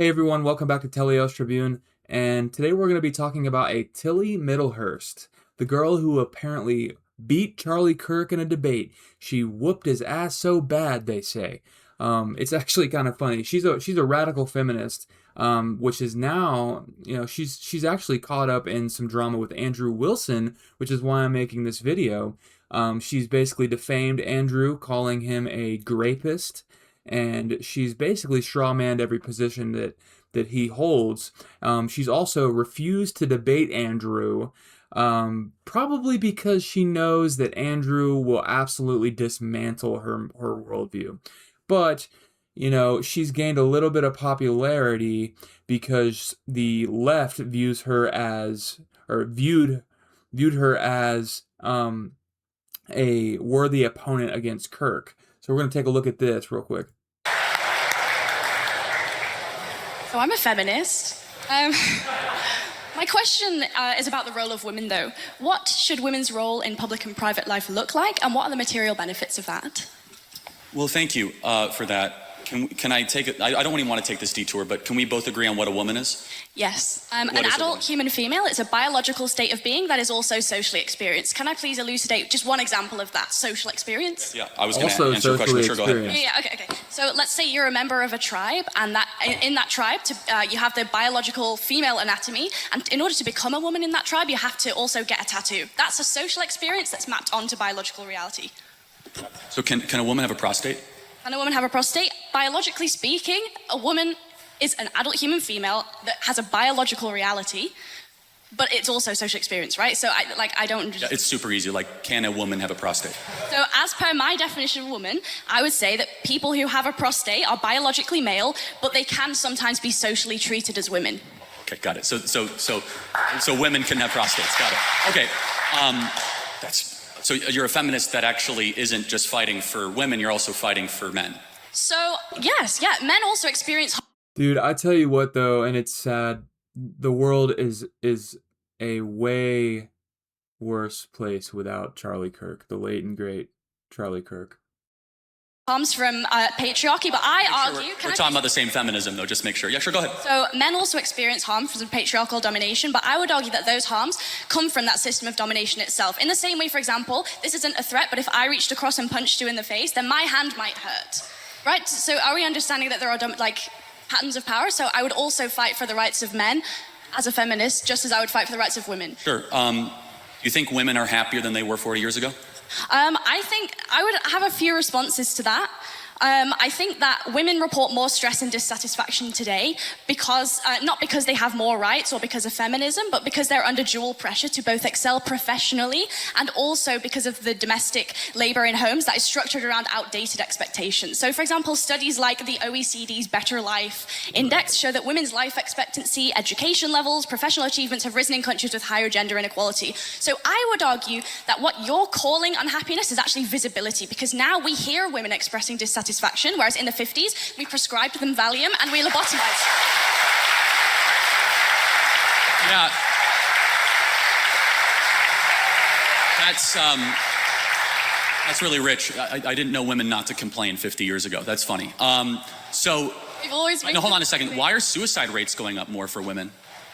Hey everyone, welcome back to Teleos Tribune, and today we're going to be talking about a Tilly Middlehurst, the girl who apparently beat Charlie Kirk in a debate. She whooped his ass so bad, they say. It's actually kind of funny. She's a radical feminist, which is now, she's actually caught up in some drama with Andrew Wilson, which is why I'm making this video. She's basically defamed Andrew, calling him a grapist, and she's basically strawmanned every position that he holds. She's also refused to debate Andrew, probably because she knows that Andrew will absolutely dismantle her worldview. But, she's gained a little bit of popularity because the left views her as, or viewed her as a worthy opponent against Kirk. So we're going to take a look at this real quick. So I'm a feminist. My question is about the role of women, though. What should women's role in public and private life look like, and what are the material benefits of that? Well, thank you for that. Can I take it? I don't really want to take this detour, but can we both agree on what a woman is? Yes. An adult human female, it's a biological state of being that is also socially experienced. Can I please elucidate just one example of that social experience? Yeah, I was going to answer your question. Sure, go ahead. Yeah, okay. So let's say you're a member of a tribe, and that in that tribe, you have the biological female anatomy, and in order to become a woman in that tribe, you have to also get a tattoo. That's a social experience that's mapped onto biological reality. So can a woman have a prostate? Can a woman have a prostate? Biologically speaking, a woman is an adult human female that has a biological reality, but it's also social experience, right? So I don't just... Yeah, it's super easy. Like, can a woman have a prostate? So as per my definition of woman, I would say that people who have a prostate are biologically male, but they can sometimes be socially treated as women. Okay, got it. So women can have prostates. Got it. Okay. So you're a feminist that actually isn't just fighting for women, you're also fighting for men. So, yes, men also experience... Dude, I tell you what, though, and it's sad, the world is a way worse place without Charlie Kirk, the late and great Charlie Kirk. Harms from patriarchy, but I argue... We're talking about the same feminism, though, just make sure. Yeah, sure, go ahead. So men also experience harm from patriarchal domination, but I would argue that those harms come from that system of domination itself. In the same way, for example, this isn't a threat, but if I reached across and punched you in the face, then my hand might hurt, right? So are we understanding that there are, patterns of power? So I would also fight for the rights of men as a feminist, just as I would fight for the rights of women. Sure. You think women are happier than they were 40 years ago? I think I would have a few responses to that. I think that women report more stress and dissatisfaction today because, not because they have more rights or because of feminism, but because they're under dual pressure to both excel professionally and also because of the domestic labor in homes that is structured around outdated expectations. So, for example, studies like the OECD's Better Life Index show that women's life expectancy, education levels, professional achievements have risen in countries with higher gender inequality. So I would argue that what you're calling unhappiness is actually visibility, because now we hear women expressing dissatisfaction, whereas in the 50s, we prescribed them Valium and we lobotomized. Yeah. That's really rich. I didn't know women not to complain 50 years ago. That's funny. We've always... No, hold on a second. Why are suicide rates going up more for women?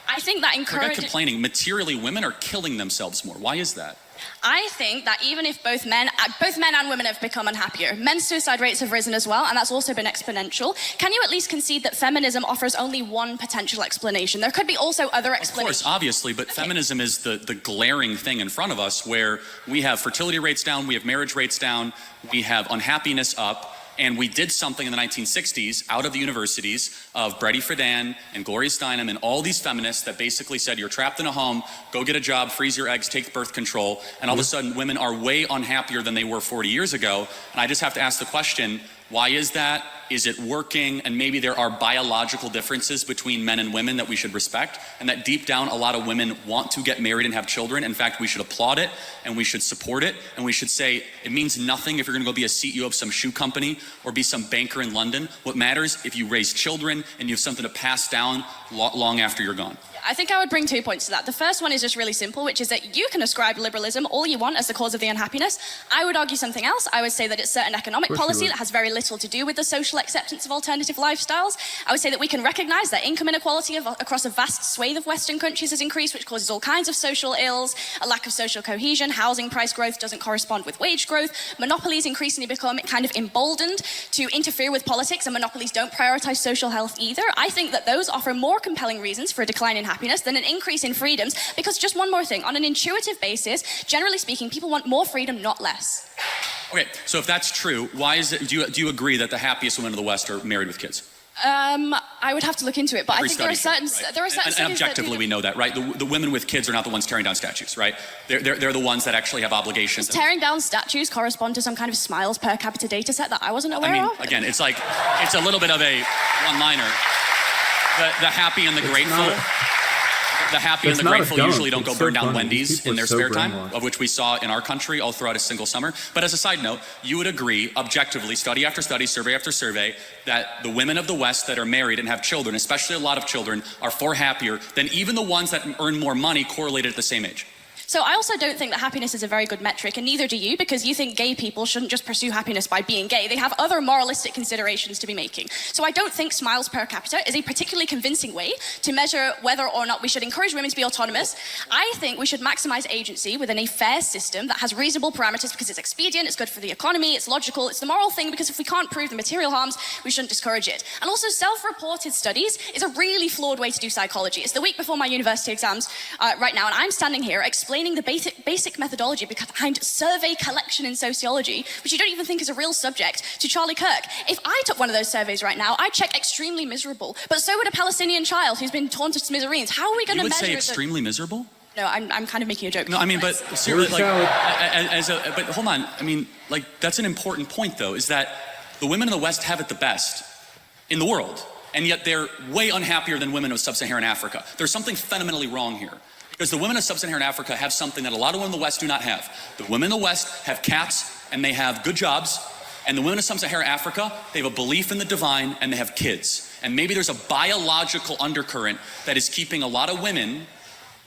I think that encourages... Forget complaining. Materially, women are killing themselves more. Why is that? I think that even if both men and women have become unhappier, men's suicide rates have risen as well, and that's also been exponential. Can you at least concede that feminism offers only one potential explanation? There could be also other explanations. Of course, obviously, but feminism is the glaring thing in front of us, where we have fertility rates down, we have marriage rates down, we have unhappiness up. And we did something in the 1960s out of the universities of Bretty Friedan and Gloria Steinem and all these feminists that basically said, you're trapped in a home, go get a job, freeze your eggs, take birth control. And all of a sudden, women are way unhappier than they were 40 years ago. And I just have to ask the question, why is that? Is it working? And maybe there are biological differences between men and women that we should respect, and that deep down a lot of women want to get married and have children. In fact, we should applaud it and we should support it, and we should say it means nothing if you're gonna go be a CEO of some shoe company or be some banker in London. What matters if you raise children and you have something to pass down long after you're gone. I think I would bring 2 points to that. The first one is just really simple, which is that you can ascribe liberalism all you want as the cause of the unhappiness. I would argue something else. I would say that it's certain economic policy that has very little to do with the social social acceptance of alternative lifestyles. I would say that we can recognize that income inequality across a vast swathe of Western countries has increased, which causes all kinds of social ills, a lack of social cohesion, housing price growth doesn't correspond with wage growth, monopolies increasingly become kind of emboldened to interfere with politics, and monopolies don't prioritize social health either. I think that those offer more compelling reasons for a decline in happiness than an increase in freedoms, because just one more thing, on an intuitive basis, generally speaking, people want more freedom, not less. Okay, so if that's true, why is it, do you agree that the happiest women of the West are married with kids? I would have to look into it, but I think there are certain and objectively we know that, right? The women with kids are not the ones tearing down statues, right? They're the ones that actually have obligations. Does tearing down statues correspond to some kind of smiles per capita data set that I wasn't aware of? Again, it's like, it's a little bit of a one-liner. The happy and the grateful. The happy and the grateful usually don't go burn down Wendy's in their spare time, of which we saw in our country all throughout a single summer. But as a side note, you would agree, objectively, study after study, survey after survey, that the women of the West that are married and have children, especially a lot of children, are far happier than even the ones that earn more money correlated at the same age. So I also don't think that happiness is a very good metric, and neither do you, because you think gay people shouldn't just pursue happiness by being gay. They have other moralistic considerations to be making. So I don't think smiles per capita is a particularly convincing way to measure whether or not we should encourage women to be autonomous. I think we should maximize agency within a fair system that has reasonable parameters, because it's expedient, it's good for the economy, it's logical, it's the moral thing, because if we can't prove the material harms, we shouldn't discourage it. And also, self-reported studies is a really flawed way to do psychology. It's the week before my university exams right now, and I'm standing here explaining the basic methodology behind survey collection in sociology, which you don't even think is a real subject, to Charlie Kirk. If I took one of those surveys right now, I'd check extremely miserable. But so would a Palestinian child who's been torn to smithereens. How are we going to measure? You would say extremely miserable? No, I'm kind of making a joke. No, I mean, but seriously, but hold on. I mean, like, that's an important point, though, is that the women in the West have it the best in the world, and yet they're way unhappier than women of sub-Saharan Africa. There's something fundamentally wrong here. Because the women of sub-Saharan Africa have something that a lot of women in the West do not have. The women in the West have cats, and they have good jobs, and the women of sub-Saharan Africa, they have a belief in the divine, and they have kids. And maybe there's a biological undercurrent that is keeping a lot of women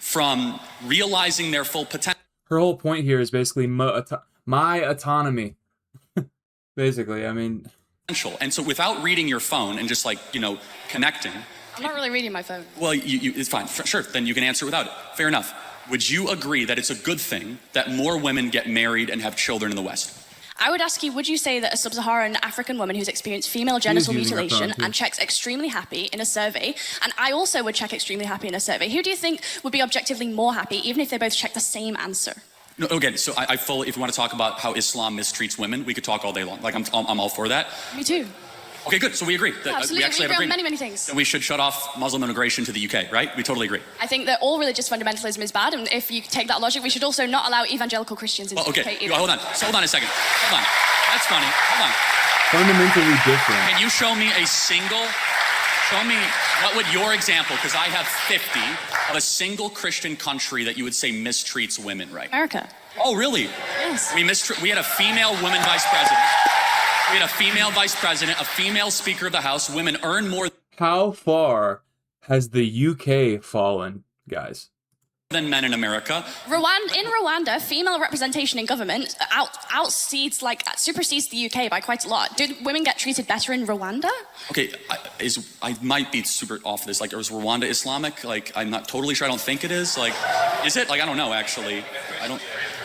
from realizing their full potential. Her whole point here is basically my autonomy. Basically, I mean. And so without reading your phone and just connecting. I'm not really reading my phone. Well, it's fine. Sure, then you can answer without it. Fair enough. Would you agree that it's a good thing that more women get married and have children in the West? I would ask you, would you say that a sub-Saharan African woman who's experienced female genital mutilation and checks extremely happy in a survey, and I also would check extremely happy in a survey, who do you think would be objectively more happy, even if they both check the same answer? No, again, so I fully, if you want to talk about how Islam mistreats women, we could talk all day long. Like, I'm all for that. Me too. Okay, good. So we agree. Yeah, absolutely. We actually agree have on many things. And we should shut off Muslim immigration to the UK, right? We totally agree. I think that all religious fundamentalism is bad, and if you take that logic, we should also not allow evangelical Christians into the UK either. Hold on. So hold on a second. Hold on. That's funny. Hold on. Fundamentally different. Can you show me what would your example, because I have 50, of a single Christian country that you would say mistreats women, right? America. Oh, really? Yes. We had a female woman vice president. We had a female vice president, a female speaker of the House. Women earn more. How far has the UK fallen, guys? Than men in America. In Rwanda, female representation in government supersedes the UK by quite a lot. Did women get treated better in Rwanda? Okay, I might be super off this. Like, is Rwanda Islamic? Like, I'm not totally sure. I don't think it is. Like, is it? Like, I don't know, actually.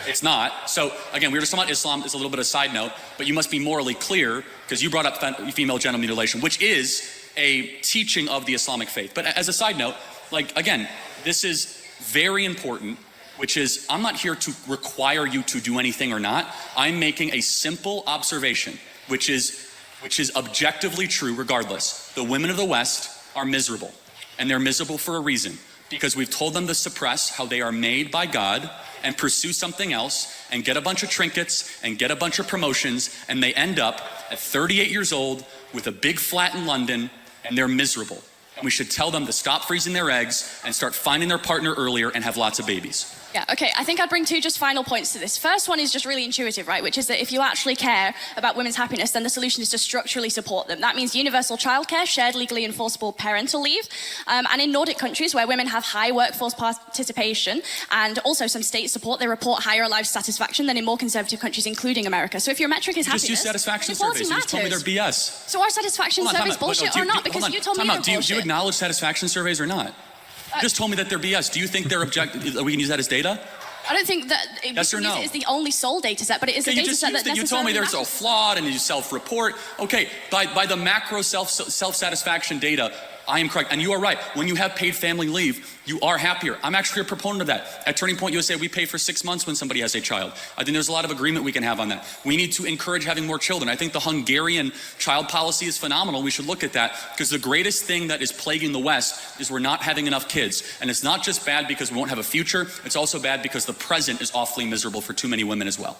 It's not. So, again, we were just talking about Islam. It's a little bit of a side note, but you must be morally clear, because you brought up female genital mutilation, which is a teaching of the Islamic faith. But as a side note, like, again, this is very important, which is, I'm not here to require you to do anything or not. I'm making a simple observation, which is objectively true regardless. The women of the West are miserable, and they're miserable for a reason, because we've told them to suppress how they are made by God and pursue something else and get a bunch of trinkets and get a bunch of promotions, and they end up at 38 years old with a big flat in London, and they're miserable. And we should tell them to stop freezing their eggs and start finding their partner earlier and have lots of babies. Yeah, okay, I think I'd bring two just final points to this. First one is just really intuitive, right? Which is that if you actually care about women's happiness, then the solution is to structurally support them. That means universal childcare, shared legally enforceable parental leave, and in Nordic countries where women have high workforce participation and also some state support, they report higher life satisfaction than in more conservative countries, including America. So if your metric is happiness, just use satisfaction surveys. You just told me they're BS. So are satisfaction surveys bullshit or not? Because you told me they're bullshit. Do you acknowledge satisfaction surveys or not? You just told me that they're BS. Do you think they're objective? We can use that as data? I don't think that yes or no? It's the only sole data set, but it is a data set that necessarily you told me they're so flawed and you self-report. Okay, by the macro self-satisfaction data, I am correct. And you are right. When you have paid family leave, you are happier. I'm actually a proponent of that. At Turning Point USA, we pay for 6 months when somebody has a child. I think there's a lot of agreement we can have on that. We need to encourage having more children. I think the Hungarian child policy is phenomenal. We should look at that because the greatest thing that is plaguing the West is we're not having enough kids. And it's not just bad because we won't have a future. It's also bad because the present is awfully miserable for too many women as well.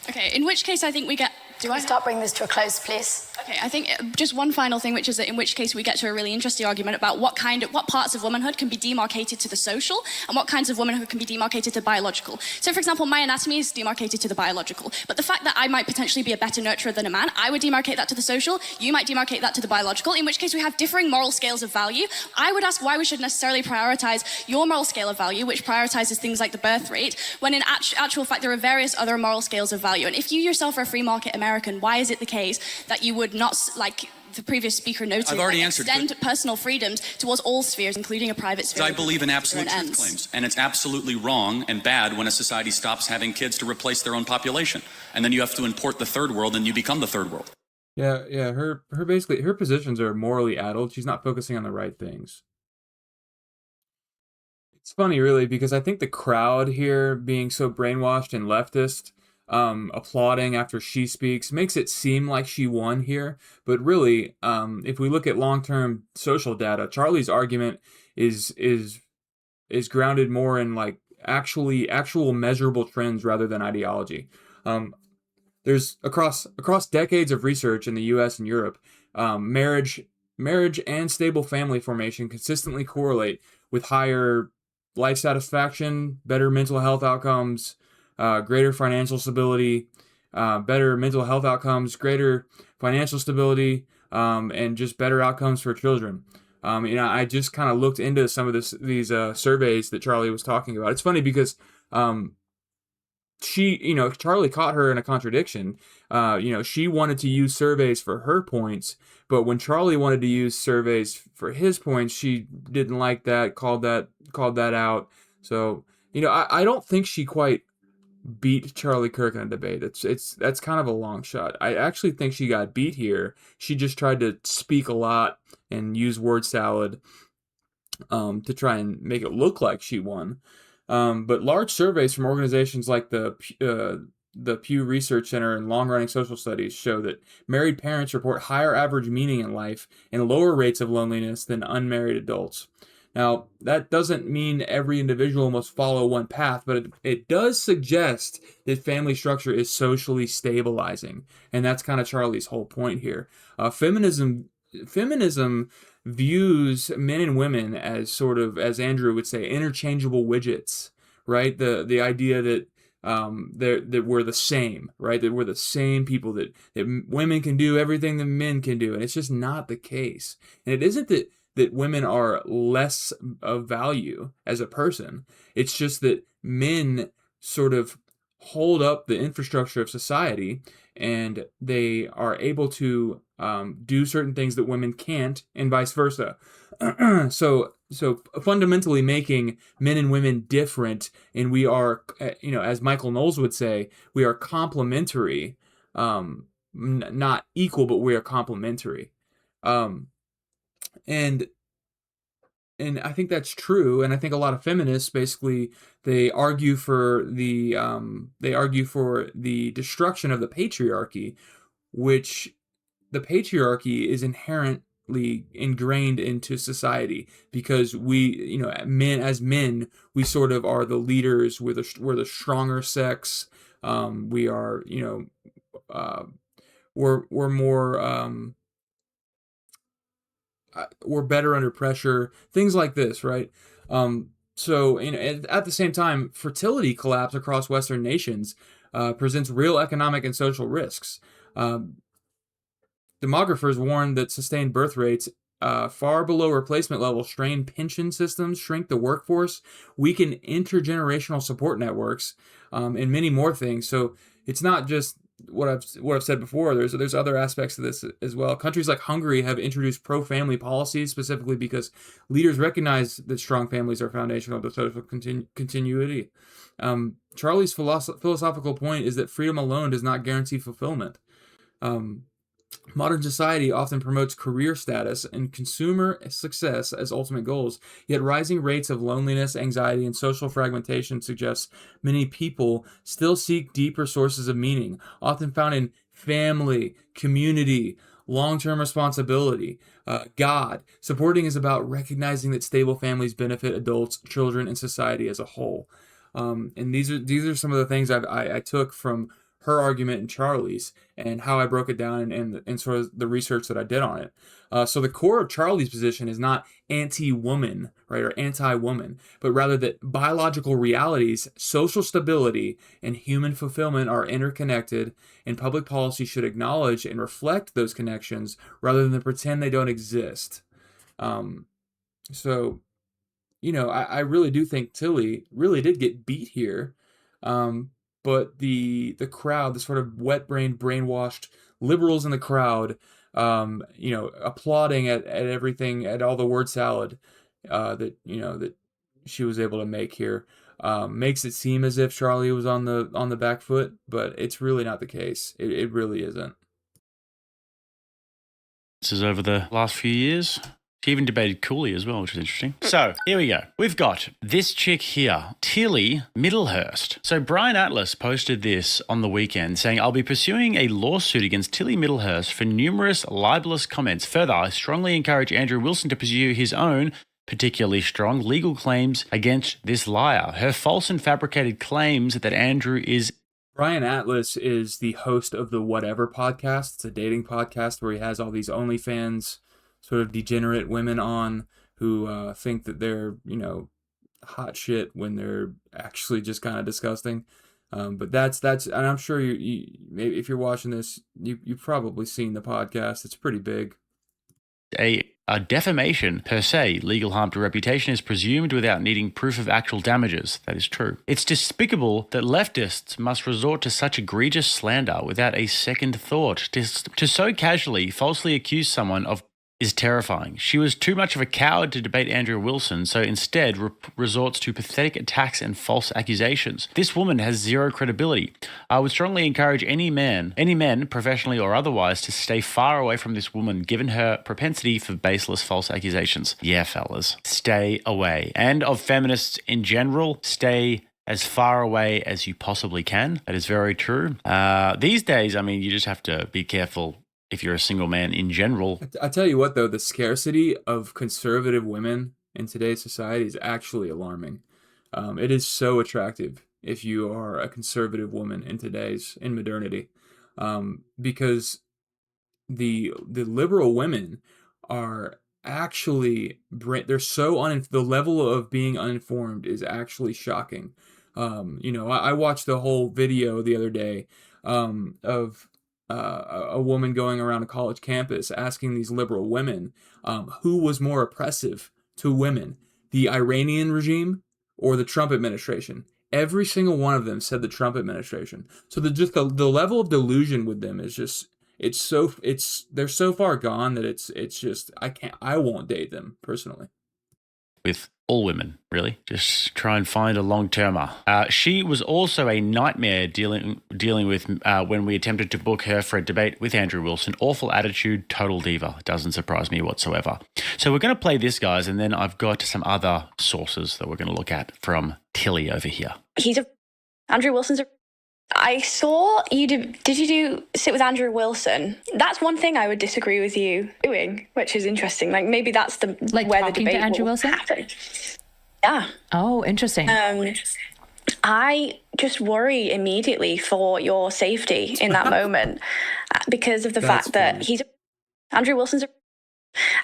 Okay, in which case I think we get... Do I start bringing this to a close, please? Okay, I think just one final thing, which is that in which case we get to a really interesting argument about what parts of womanhood can be demarcated to the social and what kinds of womanhood can be demarcated to biological. So, for example, my anatomy is demarcated to the biological, but the fact that I might potentially be a better nurturer than a man, I would demarcate that to the social, you might demarcate that to the biological, in which case we have differing moral scales of value. I would ask why we should necessarily prioritize your moral scale of value, which prioritizes things like the birth rate, when in actual fact there are various other moral scales of value. And if you yourself are a free market American, why is it the case that you would not, like the previous speaker noted, I've already answered, extend personal freedoms towards all spheres, including a private sphere? I believe in absolute truth claims, and it's absolutely wrong and bad when a society stops having kids to replace their own population, and then you have to import the third world, and you become the third world. Yeah. Her basically her positions are morally addled. She's not focusing on the right things. It's funny, really, because I think the crowd here being so brainwashed and leftist, applauding after she speaks, makes it seem like she won here. But really, if we look at long-term social data, Charlie's argument is grounded more in like actual measurable trends rather than ideology. There's across decades of research in the U.S. and Europe, marriage and stable family formation consistently correlate with higher life satisfaction, better mental health outcomes, greater financial stability, better mental health outcomes, greater financial stability, and just better outcomes for children. I just kind of looked into some of these surveys that Charlie was talking about. It's funny because Charlie caught her in a contradiction. She wanted to use surveys for her points, but when Charlie wanted to use surveys for his points, she didn't like that, called that out. So, I don't think she quite beat Charlie Kirk in a debate. That's kind of a long shot. I actually think she got beat here. She just tried to speak a lot and use word salad to try and make it look like she won. But large surveys from organizations like the Pew Research Center and long-running social studies show that married parents report higher average meaning in life and lower rates of loneliness than unmarried adults. Now, that doesn't mean every individual must follow one path, but it does suggest that family structure is socially stabilizing. And that's kind of Charlie's whole point here. Feminism views men and women as sort of, as Andrew would say, interchangeable widgets, right? The idea that that we're the same, right? That we're the same people, that women can do everything that men can do. And it's just not the case. And it isn't that women are less of value as a person. It's just that men sort of hold up the infrastructure of society, and they are able to do certain things that women can't, and vice versa. So fundamentally making men and women different, and we are, as Michael Knowles would say, we are complementary, not equal, but we are complementary. And I think that's true, and I think a lot of feminists basically they argue for the destruction of the patriarchy, which the patriarchy is inherently ingrained into society because we, men, we sort of are the leaders. We're the stronger sex. We are, we're more. were better under pressure, things like this, right? So, at the same time, fertility collapse across Western nations presents real economic and social risks. Um, Demographers warn that sustained birth rates far below replacement levels strain pension systems, shrink the workforce, weaken intergenerational support networks, and many more things. So it's not just what I've said before. There's other aspects to this as well. Countries like Hungary have introduced pro-family policies specifically because leaders recognize that strong families are foundational to social continuity. Charlie's philosophical point is that freedom alone does not guarantee fulfillment. Modern society often promotes career status and consumer success as ultimate goals, yet rising rates of loneliness, anxiety, and social fragmentation suggest many people still seek deeper sources of meaning, often found in family, community, long-term responsibility, God. Supporting is about recognizing that stable families benefit adults, children, and society as a whole. And these are some of the things I took from her argument and Charlie's, and how I broke it down, and sort of the research that I did on it. So the core of Charlie's position is not anti-woman, right, or anti-woman, but rather that biological realities, social stability, and human fulfillment are interconnected, and public policy should acknowledge and reflect those connections rather than pretend they don't exist. So, I really do think Tilly really did get beat here. But the crowd, the sort of wet-brained, brainwashed liberals in the crowd, applauding at everything, at all the word salad that she was able to make here, makes it seem as if Charlie was on the back foot, but it's really not the case. It really isn't. This is over the last few years. She even debated Cooley as well, which is interesting. So, here we go. We've got this chick here, Tilly Middlehurst. So, Brian Atlas posted this on the weekend saying, I'll be pursuing a lawsuit against Tilly Middlehurst for numerous libelous comments. Further, I strongly encourage Andrew Wilson to pursue his own particularly strong legal claims against this liar. Her false and fabricated claims that Andrew is... Brian Atlas is the host of the Whatever podcast. It's a dating podcast where he has all these OnlyFans sort of degenerate women on who think that they're, hot shit when they're actually just kind of disgusting. But that's, and I'm sure maybe if you're watching this, you've probably seen the podcast. It's pretty big. A defamation per se, legal harm to reputation, is presumed without needing proof of actual damages. That is true. It's despicable that leftists must resort to such egregious slander without a second thought. To so casually, falsely accuse someone of is terrifying. She was too much of a coward to debate Andrew Wilson, so instead resorts to pathetic attacks and false accusations. This woman has zero credibility. I would strongly encourage any men, professionally or otherwise, to stay far away from this woman, given her propensity for baseless false accusations. Yeah, fellas, stay away. And of feminists in general, stay as far away as you possibly can. That is very true. These days, you just have to be careful if you're a single man in general. I tell you what, though, the scarcity of conservative women in today's society is actually alarming. It is so attractive if you are a conservative woman in modernity, because the liberal women are actually, they're so the level of being uninformed is actually shocking. I watched the whole video the other day of a woman going around a college campus asking these liberal women who was more oppressive to women, the Iranian regime or the Trump administration. Every single one of them said the Trump administration. So the level of delusion with them is just they're so far gone that it's just I won't date them personally. With all women, really. Just try and find a long-termer. She was also a nightmare dealing with when we attempted to book her for a debate with Andrew Wilson. Awful attitude, total diva. Doesn't surprise me whatsoever. So we're going to play this, guys, and then I've got some other sources that we're going to look at from Tilly over here. Andrew Wilson's I saw you did you sit with Andrew Wilson? That's one thing I would disagree with you doing, which is interesting. Like maybe that's where the debate to Andrew will Wilson? happen. Yeah. Oh, interesting. I just worry immediately for your safety in that moment because of the fact that Andrew Wilson's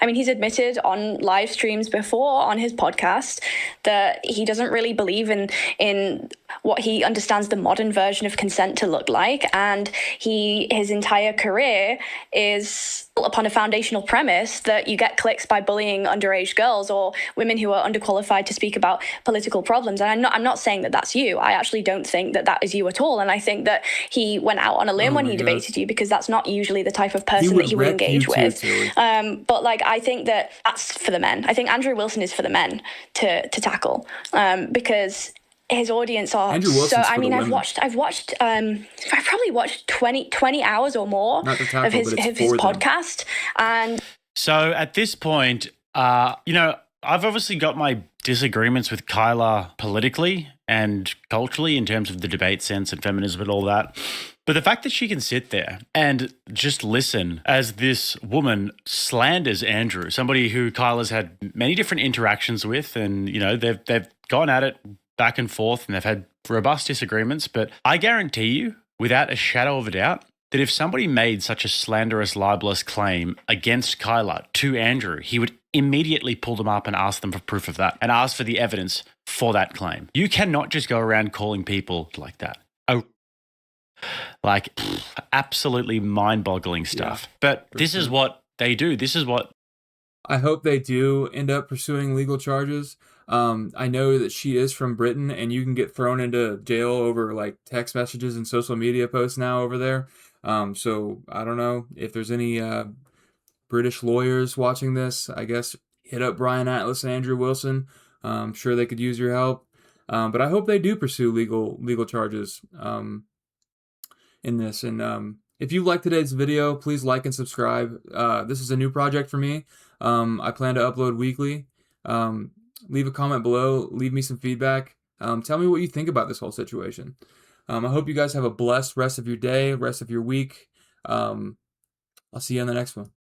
I mean, he's admitted on live streams before on his podcast that he doesn't really believe in what he understands the modern version of consent to look like, and his entire career is upon a foundational premise that you get clicks by bullying underage girls or women who are underqualified to speak about political problems. And I'm not saying that that's you. I actually don't think that that is you at all. And I think that he went out on a limb when he debated you, because that's not usually the type of person that he would engage with. But like, I think that that's for the men. I think Andrew Wilson is for the men to tackle, because his audience are so. I mean, I've probably watched 20 hours or more of his podcast, and so at this point, you know, I've obviously got my disagreements with Kyla politically and culturally in terms of the debate sense and feminism and all that. But the fact that she can sit there and just listen as this woman slanders Andrew, somebody who Kyla's had many different interactions with, and, you know, they've gone at it back and forth and they've had robust disagreements. But I guarantee you, without a shadow of a doubt, that if somebody made such a slanderous, libelous claim against Kyla to Andrew, he would immediately pull them up and ask them for proof of that and ask for the evidence for that claim. You cannot just go around calling people like that. Like, absolutely mind-boggling stuff. Yeah, but this is what they do. This is what... I hope they do end up pursuing legal charges. I know that she is from Britain, and you can get thrown into jail over like text messages and social media posts now over there. So I don't know if there's any British lawyers watching this. I guess hit up Brian Atlas and Andrew Wilson. I'm sure they could use your help. But I hope they do pursue legal charges in this. And if you like today's video, please like and subscribe. This is a new project for me. I plan to upload weekly. Leave a comment below. Leave me some feedback. Tell me what you think about this whole situation. I hope you guys have a blessed rest of your day, rest of your week. I'll see you on the next one.